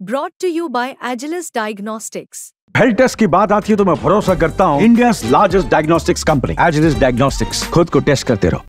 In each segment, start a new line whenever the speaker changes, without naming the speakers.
Brought to you by Agilus Diagnostics.
Health test की बात आती है तो मैं भरोसा करता हूँ India largest diagnostics company Agilus diagnostics. खुद को टेस्ट करते रहो।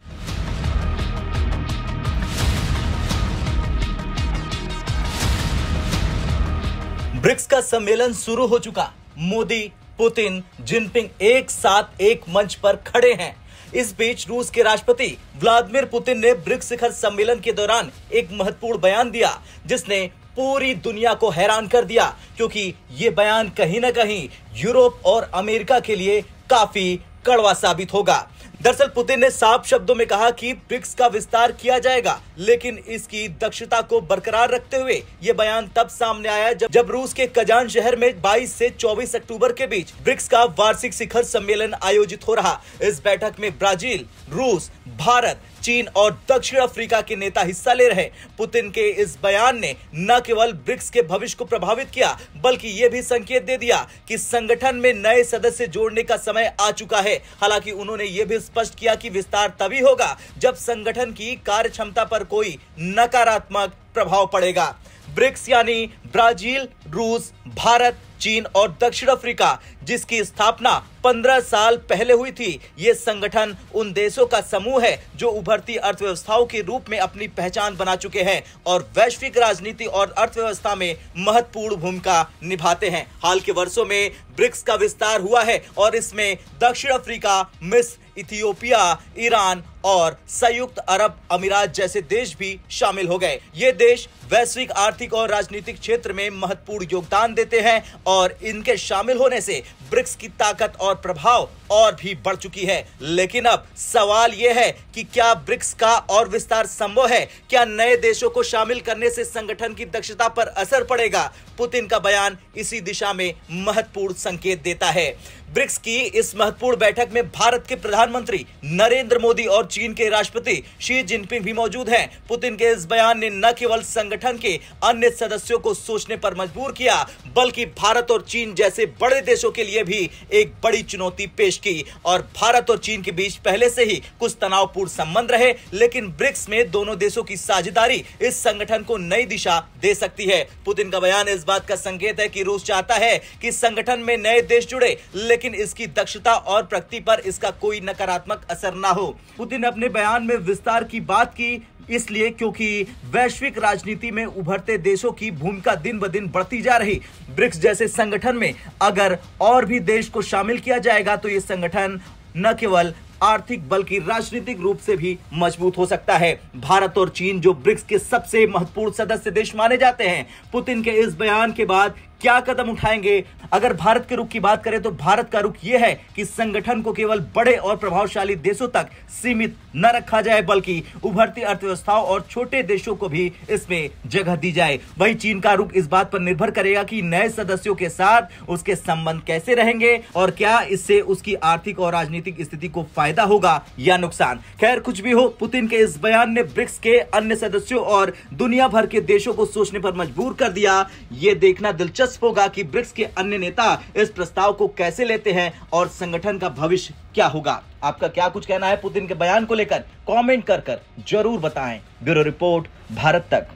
ब्रिक्स का सम्मेलन शुरू हो चुका। मोदी, पुतिन, जिनपिंग एक साथ एक मंच पर खड़े हैं। इस बीच रूस के राष्ट्रपति व्लादिमीर पुतिन ने ब्रिक्स शिखर सम्मेलन के दौरान एक महत्वपूर्ण बयान दिया, जिसने पूरी दुनिया को हैरान कर दिया, क्योंकि ये बयान कहीं ना कहीं यूरोप और अमेरिका के लिए काफी कड़वा साबित होगा। दरअसल पुतिन ने साफ शब्दों में कहा कि ब्रिक्स का विस्तार किया जाएगा, लेकिन इसकी दक्षता को बरकरार रखते हुए यह बयान तब सामने आया जब रूस के कजान शहर में 22 से 24 अक्टूबर के बीच ब्रिक्स का वार्षिक शिखर सम्मेलन आयोजित हो रहा। इस बैठक में ब्राजील, रूस, भारत, चीन और दक्षिण अफ्रीका के नेता हिस्सा ले रहे। पुतिन के इस बयान ने न केवल ब्रिक्स के भविष्य को प्रभावित किया, बल्कि यह भी संकेत दे दिया कि संगठन में नए सदस्य जोड़ने का समय आ चुका है। हालांकि उन्होंने यह भी स्पष्ट किया कि विस्तार तभी होगा जब संगठन की कार्यक्षमता पर कोई नकारात्मक प्रभाव पड़ेगा। ब्रिक्स यानी ब्राजील, रूस, भारत, चीन और दक्षिण अफ्रीका, जिसकी स्थापना 15 साल पहले हुई थी। यह संगठन उन देशों का समूह है जो उभरती अर्थव्यवस्थाओं के रूप में अपनी पहचान बना चुके हैं और वैश्विक राजनीति और अर्थव्यवस्था में महत्वपूर्ण भूमिका निभाते हैं। हाल के वर्षों में ब्रिक्स का विस्तार हुआ है और इसमें दक्षिण अफ्रीका, मिस्र, इथियोपिया, ईरान और संयुक्त अरब अमीरात जैसे देश भी शामिल हो गए। ये देश वैश्विक आर्थिक और राजनीतिक क्षेत्र में महत्वपूर्ण योगदान देते हैं और इनके शामिल होने से ब्रिक्स की ताकत और प्रभाव और भी बढ़ चुकी है। लेकिन अब सवाल यह है कि क्या ब्रिक्स का और विस्तार संभव है? क्या नए देशों को शामिल करने से संगठन की दक्षता पर असर पड़ेगा? पुतिन का बयान इसी दिशा में महत्वपूर्ण संकेत देता है। ब्रिक्स की इस महत्वपूर्ण बैठक में भारत के प्रधानमंत्री नरेंद्र मोदी और चीन के राष्ट्रपति शी जिनपिंग भी मौजूद हैं। पुतिन के इस बयान ने न केवल संगठन के अन्य सदस्यों को सोचने पर मजबूर किया, बल्कि भारत और चीन जैसे बड़े देशों के लिए भी एक बड़ी चुनौती पेश की। और भारत और चीन के बीच पहले से ही कुछ तनावपूर्ण संबंध रहे, लेकिन ब्रिक्स में दोनों देशों की साझेदारी इस संगठन को नई दिशा दे सकती है। पुतिन का बयान इस बात का संकेत है कि रूस चाहता है कि संगठन में नए देश जुड़े, लेकिन इसकी दक्षता और प्रगति पर इसका कोई नकारात्मक असर ना हो। पुतिन ने अपने बयान में विस्तार की बात की इसलिए क्योंकि वैश्विक राजनीति में उभरते देशों की भूमिका दिन ब दिन बढ़ती जा रही। ब्रिक्स जैसे संगठन में अगर और भी देश को शामिल किया जाएगा तो यह संगठन न केवल आर्थिक बल्कि राजनीतिक रूप से भी मजबूत हो सकता है। भारत और चीन जो ब्रिक्स के सबसे महत्वपूर्ण सदस्य देश माने जाते हैं, पुतिन के इस बयान के बाद क्या कदम उठाएंगे? अगर भारत के रुख की बात करें तो भारत का रुख यह है कि संगठन को केवल बड़े और प्रभावशाली देशों तक सीमित न रखा जाए, बल्कि उभरती अर्थव्यवस्थाओं और छोटे देशों को भी इसमें जगह दी जाए। वहीं चीन का रुख इस बात पर निर्भर करेगा कि नए सदस्यों के साथ उसके संबंध कैसे रहेंगे और क्या इससे उसकी आर्थिक और राजनीतिक स्थिति को फायदा होगा या नुकसान। खैर, कुछ भी हो, पुतिन के इस बयान ने ब्रिक्स के अन्य सदस्यों और दुनिया भर के देशों को सोचने पर मजबूर कर दिया। ये देखना दिलचस्प होगा कि ब्रिक्स के अन्य नेता इस प्रस्ताव को कैसे लेते हैं और संगठन का भविष्य क्या होगा। आपका क्या कुछ कहना है पुतिन के बयान को लेकर? कमेंट कर जरूर बताएं। ब्यूरो रिपोर्ट, भारत तक।